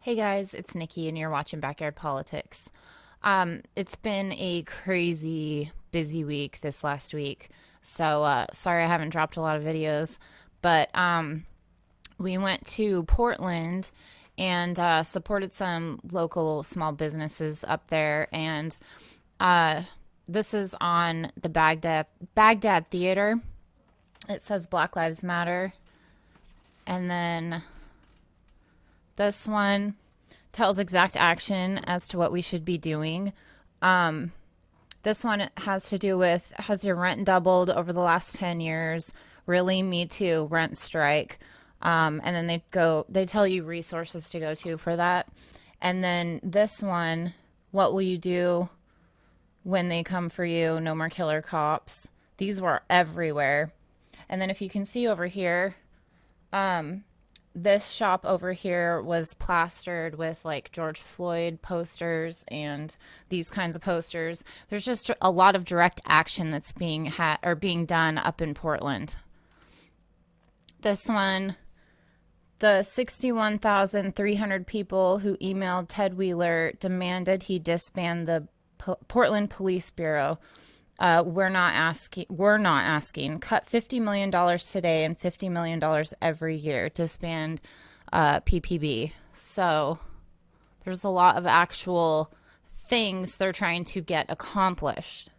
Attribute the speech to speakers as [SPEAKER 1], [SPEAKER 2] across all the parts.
[SPEAKER 1] Hey guys, it's Nikki and you're watching Backyard Politics. It's been a crazy busy week this last week, so sorry I haven't dropped a lot of videos, but we went to Portland and supported some local small businesses up there, and uh, this is on the Baghdad Theater. It says Black Lives Matter, and then this one tells exact action as to what we should be doing. This one has to do with, has your rent doubled over the last 10 years? Really, me too, rent strike. And then they tell you resources to go to for that. And then this one, what will you do when they come for you? No more killer cops. These were everywhere. And then if you can see over here, this shop over here was plastered with like George Floyd posters and these kinds of posters. There's just a lot of direct action that's being done up in Portland. This one, the 61,300 people who emailed Ted Wheeler demanded he disband the Portland Police Bureau. We're not asking. Cut $50 million today and $50 million every year. Disband PPB. So there's a lot of actual things they're trying to get accomplished.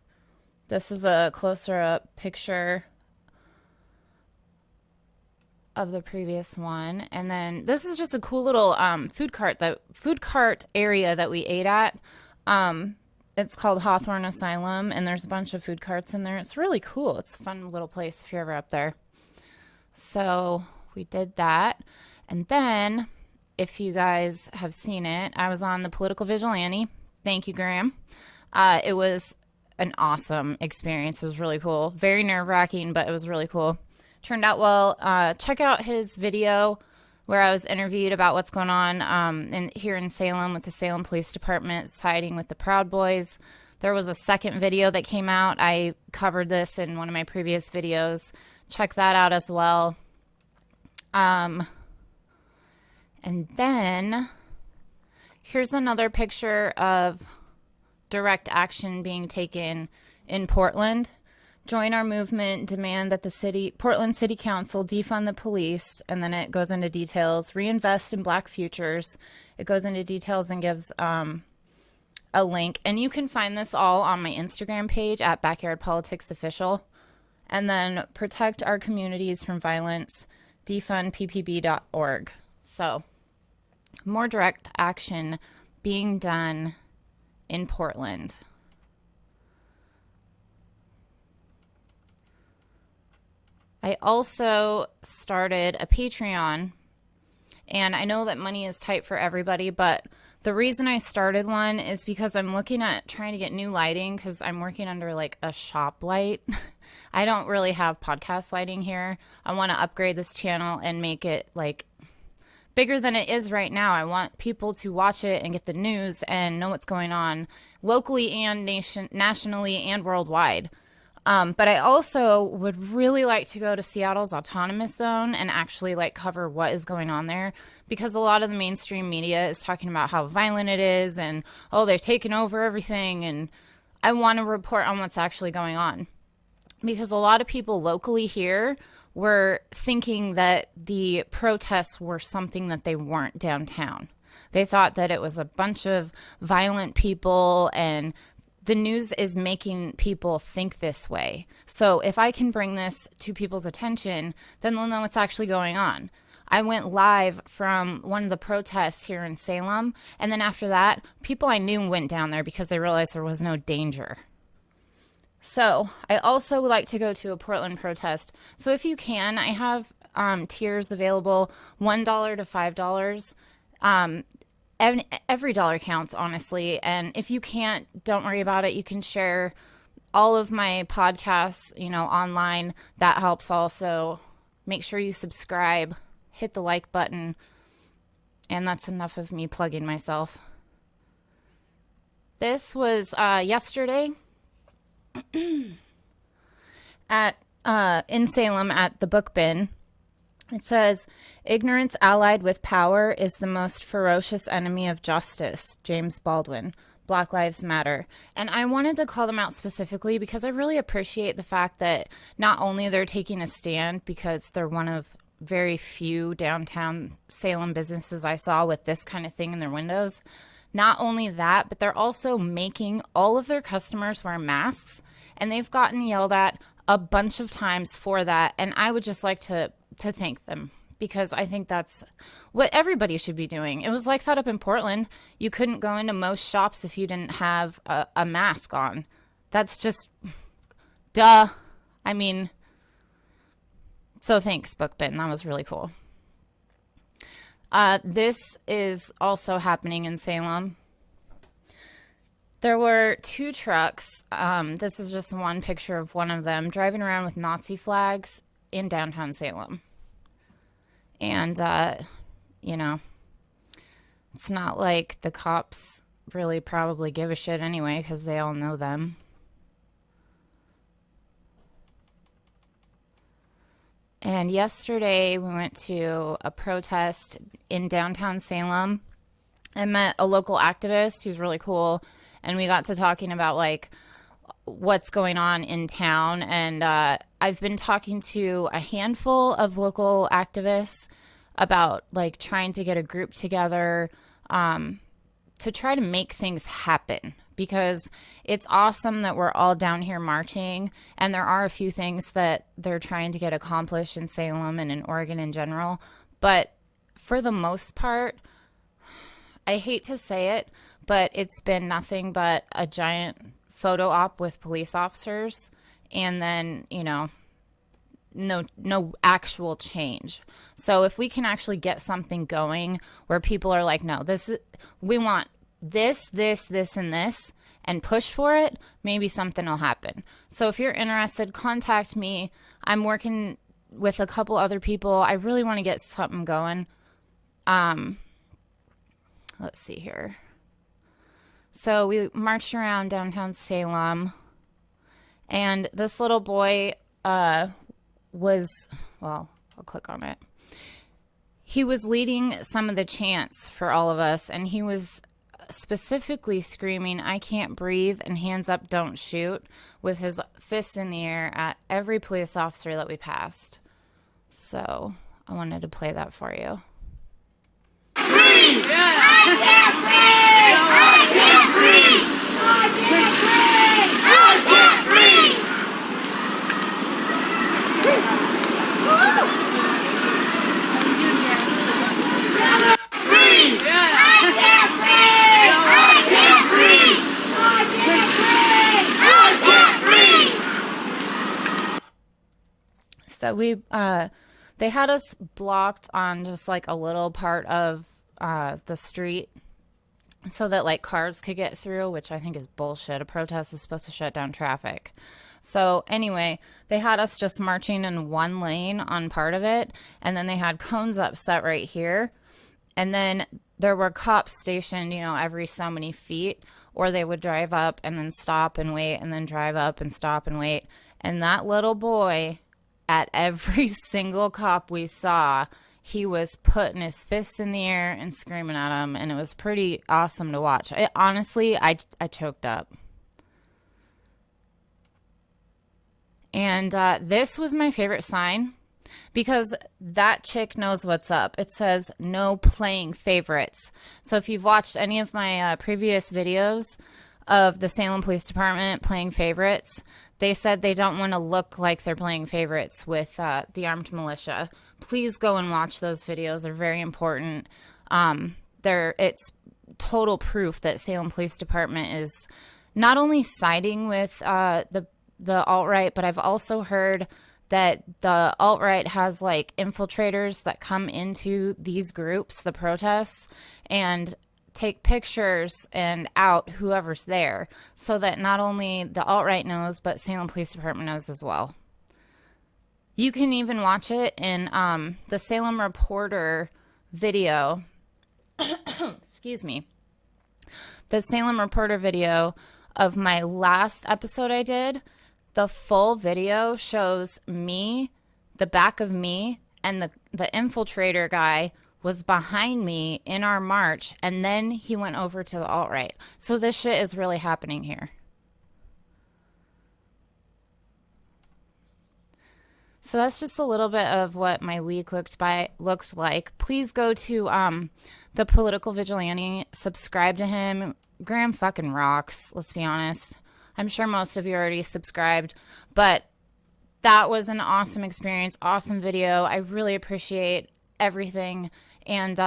[SPEAKER 1] This is a closer up picture of the previous one, and then this is just a cool little food cart area that we ate at. It's called Hawthorne Asylum, and there's a bunch of food carts in there. It's really cool. It's a fun little place if you're ever up there. So we did that. And then, if you guys have seen it, I was on the Political Vigilante. Thank you, Graham. It was an awesome experience. It was really cool. Very nerve-wracking, but it was really cool. Turned out well. Check out his video where I was interviewed about what's going on here in Salem with the Salem Police Department siding with the Proud Boys. There was a second video that came out. I covered this in one of my previous videos. Check that out as well. And then here's another picture of direct action being taken in Portland. Join our movement, demand that the Portland City Council defund the police, and then it goes into details. Reinvest in black futures. It goes into details and gives a link. And you can find this all on my Instagram page at Backyard Politics Official. And then protect our communities from violence, defundppb.org. So more direct action being done in Portland. I also started a Patreon, and I know that money is tight for everybody, but the reason I started one is because I'm looking at trying to get new lighting because I'm working under like a shop light. I don't really have podcast lighting here. I want to upgrade this channel and make it like bigger than it is right now. I want people to watch it and get the news and know what's going on locally and nationally and worldwide. But I also would really like to go to Seattle's autonomous zone and actually like cover what is going on there, because a lot of the mainstream media is talking about how violent it is and, oh, they've taken over everything. And I want to report on what's actually going on, because a lot of people locally here were thinking that the protests were something that they weren't downtown. They thought that it was a bunch of violent people, and the news is making people think this way. So if I can bring this to people's attention, then they'll know what's actually going on. I went live from one of the protests here in Salem, and then after that, people I knew went down there because they realized there was no danger. So I also would like to go to a Portland protest. So if you can, I have tiers available, $1 to $5. Every dollar counts, honestly. And if you can't, don't worry about it. You can share all of my podcasts, online. That helps also. Make sure you subscribe, hit the like button. And that's enough of me plugging myself. This was yesterday at in Salem at the Book Bin. It says, ignorance allied with power is the most ferocious enemy of justice. James Baldwin, Black Lives Matter. And I wanted to call them out specifically because I really appreciate the fact that not only they're taking a stand because they're one of very few downtown Salem businesses I saw with this kind of thing in their windows. Not only that, but they're also making all of their customers wear masks, and they've gotten yelled at a bunch of times for that. And I would just like to thank them, because I think that's what everybody should be doing. It was like that up in Portland. You couldn't go into most shops if you didn't have a mask on. That's just, duh. I mean, so thanks, Bookbin. That was really cool. This is also happening in Salem. There were 2 trucks. This is just one picture of one of them driving around with Nazi flags in downtown Salem. And, you know, it's not like the cops really probably give a shit anyway, because they all know them. And yesterday we went to a protest in downtown Salem. I met a local activist who's really cool, and we got to talking about like what's going on in town. And I've been talking to a handful of local activists about like trying to get a group together to try to make things happen, because it's awesome that we're all down here marching, and there are a few things that they're trying to get accomplished in Salem and in Oregon in general. But for the most part, I hate to say it, but it's been nothing but a giant photo op with police officers, and then, you know, no actual change. So if we can actually get something going where people are like, no, we want this, and this, and push for it, maybe something will happen. So if you're interested, contact me. I'm working with a couple other people. I really want to get something going. Let's see here. So we marched around downtown Salem, and this little boy I'll click on it. He was leading some of the chants for all of us, and he was specifically screaming, "I can't breathe," and "hands up, don't shoot," with his fists in the air at every police officer that we passed. So I wanted to play that for you. Free! Yeah. I can't breathe! I can't breathe! I can't breathe! I can't breathe! Free! Yeah. I can't breathe! I can't breathe! I can't breathe! I can't breathe! So they had us blocked on just like a little part of the street so that like cars could get through, which I think is bullshit. A protest is supposed to shut down traffic. So anyway, they had us just marching in one lane on part of it, and then they had cones up set right here, and then there were cops stationed, you know, every so many feet, or they would drive up and then stop and wait, and then drive up and stop and wait. And that little boy, at every single cop we saw, he was putting his fists in the air and screaming at him, and it was pretty awesome to watch. Honestly, I choked up. And this was my favorite sign, because that chick knows what's up. It says, "No playing favorites." So if you've watched any of my previous videos of the Salem Police Department playing favorites, they said they don't want to look like they're playing favorites with the armed militia. Please go and watch those videos. They're very important. It's total proof that Salem Police Department is not only siding with the alt-right, but I've also heard that the alt-right has like infiltrators that come into these groups, the protests, and take pictures and out whoever's there, so that not only the alt-right knows, but Salem Police Department knows as well. You can even watch it in the Salem Reporter video. Excuse me. The Salem Reporter video of my last episode I did. The full video shows me, the back of me, and the infiltrator guy was behind me in our march, and then he went over to the alt-right. So this shit is really happening here. So that's just a little bit of what my week looked like. Please go to the Political Vigilante, subscribe to him. Graham fucking rocks, let's be honest. I'm sure most of you already subscribed, but that was an awesome experience, awesome video. I really appreciate everything. And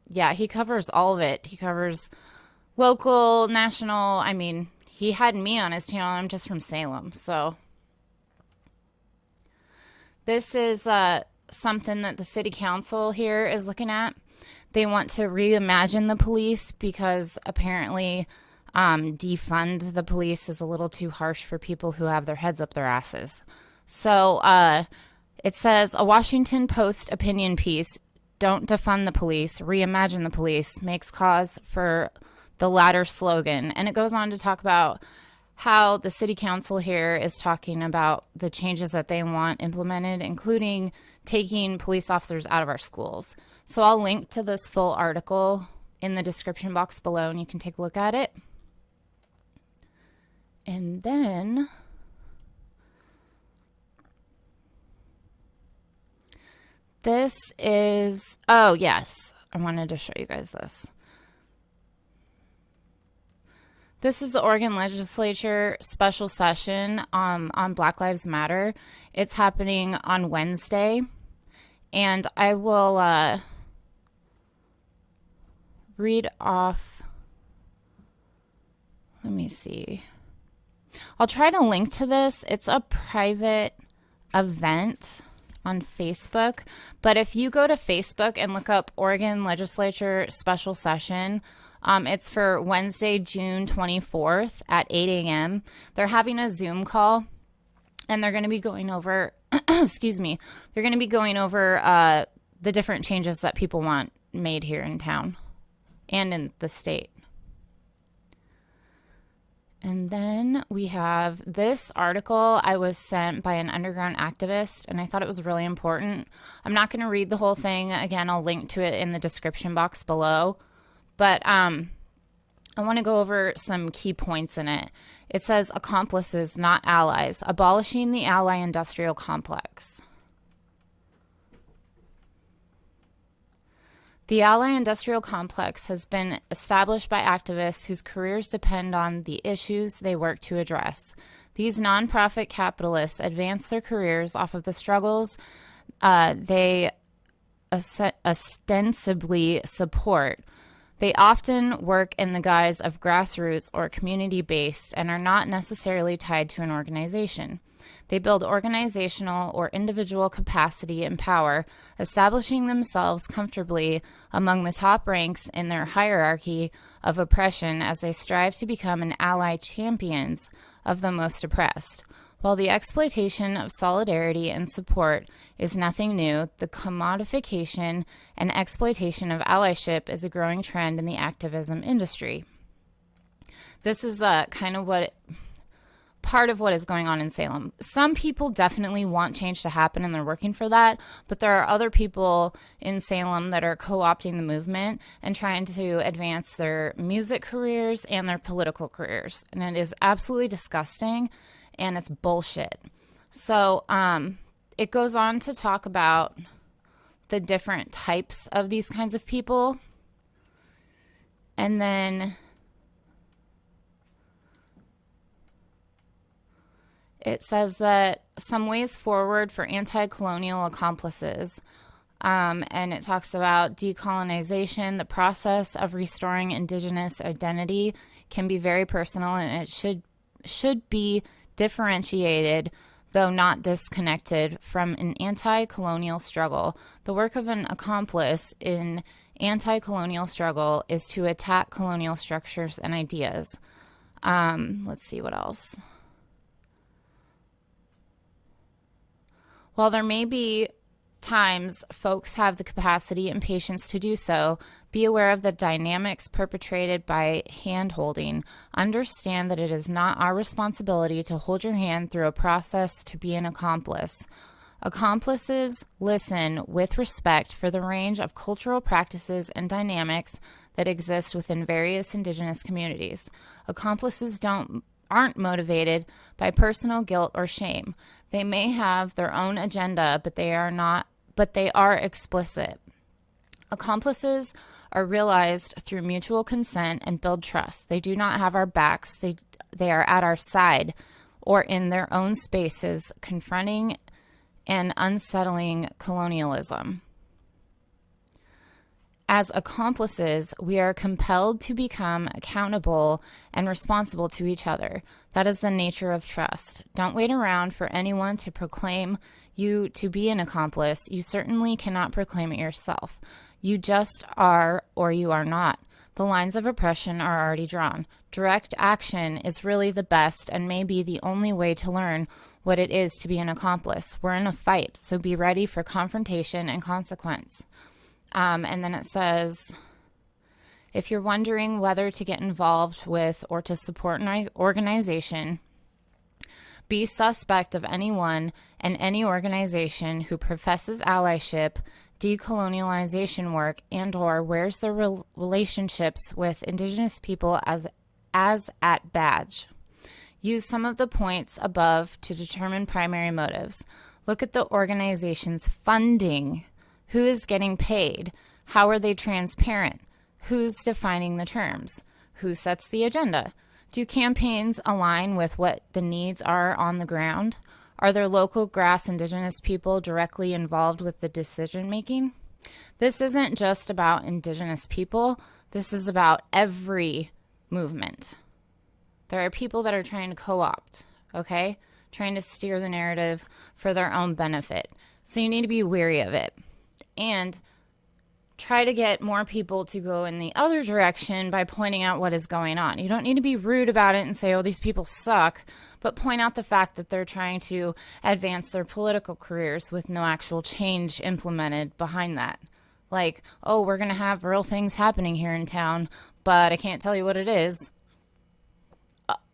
[SPEAKER 1] yeah, he covers all of it. He covers local, national. I mean, he had me on his channel. I'm just from Salem, so this is something that the city council here is looking at. They want to reimagine the police because apparently defund the police is a little too harsh for people who have their heads up their asses. So it says, a Washington Post opinion piece, "Don't defund the police, reimagine the police," makes cause for the latter slogan. And it goes on to talk about how the city council here is talking about the changes that they want implemented, including taking police officers out of our schools. So I'll link to this full article in the description box below, and you can take a look at it. And then this is, oh yes, I wanted to show you guys this. This is the Oregon Legislature special session on Black Lives Matter. It's happening on Wednesday, and I will read off, let me see. I'll try to link to this. It's a private event on Facebook, but if you go to Facebook and look up Oregon Legislature special session, it's for Wednesday, June 24th at 8 a.m. They're having a Zoom call, and they're going to be going over, excuse me, they're going to be going over the different changes that people want made here in town and in the state. And then we have this article I was sent by an underground activist, and I thought it was really important. I'm not going to read the whole thing. Again, I'll link to it in the description box below. But I want to go over some key points in it. It says, accomplices, not allies, abolishing the ally industrial complex. The ally industrial complex has been established by activists whose careers depend on the issues they work to address. These nonprofit capitalists advance their careers off of the struggles they ostensibly support. They often work in the guise of grassroots or community-based and are not necessarily tied to an organization. They build organizational or individual capacity and power, establishing themselves comfortably among the top ranks in their hierarchy of oppression as they strive to become an ally champions of the most oppressed. While the exploitation of solidarity and support is nothing new, the commodification and exploitation of allyship is a growing trend in the activism industry. This is kind of part of what is going on in Salem. Some people definitely want change to happen and they're working for that, but there are other people in Salem that are co-opting the movement and trying to advance their music careers and their political careers. And it is absolutely disgusting. And it's bullshit. So it goes on to talk about the different types of these kinds of people. And then it says that some ways forward for anti-colonial accomplices. And it talks about decolonization. The process of restoring indigenous identity can be very personal, and it should be differentiated, though not disconnected, from an anti-colonial struggle. The work of an accomplice in anti-colonial struggle is to attack colonial structures and ideas. Let's see what else. While there may be times folks have the capacity and patience to do so, be aware of the dynamics perpetrated by hand-holding. Understand that it is not our responsibility to hold your hand through a process to be an accomplice. Accomplices listen with respect for the range of cultural practices and dynamics that exist within various indigenous communities. Accomplices aren't motivated by personal guilt or shame. They may have their own agenda, but they are explicit. Accomplices are realized through mutual consent and build trust. They do not have our backs. They are at our side or in their own spaces, confronting and unsettling colonialism. As accomplices, we are compelled to become accountable and responsible to each other. That is the nature of trust. Don't wait around for anyone to proclaim you to be an accomplice. You certainly cannot proclaim it yourself. You just are, or you are not. The lines of oppression are already drawn. Direct action is really the best and may be the only way to learn what it is to be an accomplice. We're in a fight, so be ready for confrontation and consequence. And then it says, if you're wondering whether to get involved with or to support an organization, be suspect of anyone and any organization who professes allyship, decolonialization work, and or wears their relationships with indigenous people as at badge. Use some of the points above to determine primary motives. Look at the organization's funding. Who is getting paid? How are they transparent? Who's defining the terms? Who sets the agenda? Do campaigns align with what the needs are on the ground? Are there local grass indigenous people directly involved with the decision making? This isn't just about indigenous people. This is about every movement. There are people that are trying to co-opt, okay? Trying to steer the narrative for their own benefit. So you need to be wary of it. And try to get more people to go in the other direction by pointing out what is going on. You don't need to be rude about it and say, oh, these people suck, but point out the fact that they're trying to advance their political careers with no actual change implemented behind that. Like, oh, we're going to have real things happening here in town, but I can't tell you what it is.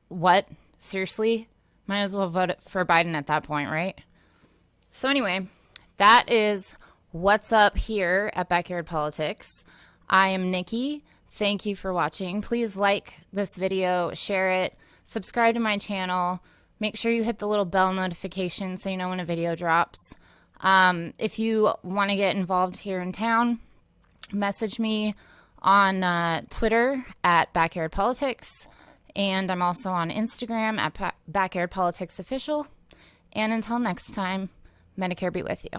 [SPEAKER 1] What? Seriously? Might as well vote for Biden at that point, right? So anyway, that is what's up here at Backyard Politics. I am Nikki. Thank you for watching. Please like this video, share it, subscribe to my channel. Make sure you hit the little bell notification so you know when a video drops. If you want to get involved here in town, message me on Twitter at Backyard Politics. And I'm also on Instagram at Backyard Politics Official. And until next time, Medicare be with you.